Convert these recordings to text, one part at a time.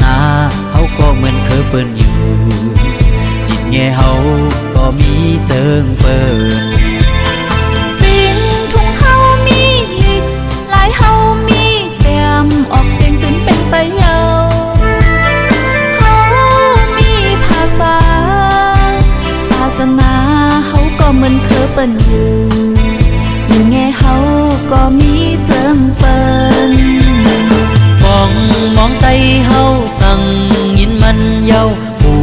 นาเฮาก็เหมือนเคยเปิ้นอยู่จิตแง่เฮาก็มีเจิงเปิ้นฟินทุ่งเฮามีลิกลายเฮามีแต้มออกเสียงตื่นเป็นตะเยาเฮามีภาษาศาสนาเฮาก็เหมือนเคยเปิ้นอยู่ยิงแง่เฮาก็มีเจิงเปิ้นมองไตเฮาสั่งยินมันเย้าผู้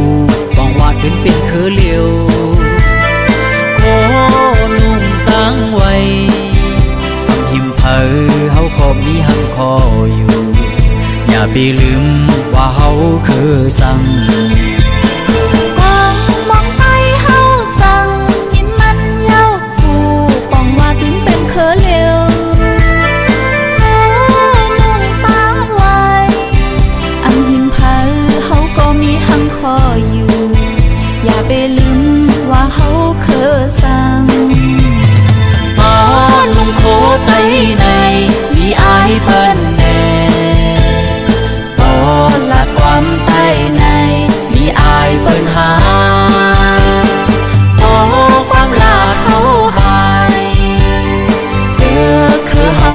ฟองวาดเป็นคือเลียวโคนุ่งตั้งไว้ทำหิมเพอเฮาก็มีหังคออยู่อย่าไปลืมว่าเฮาคือสั่ง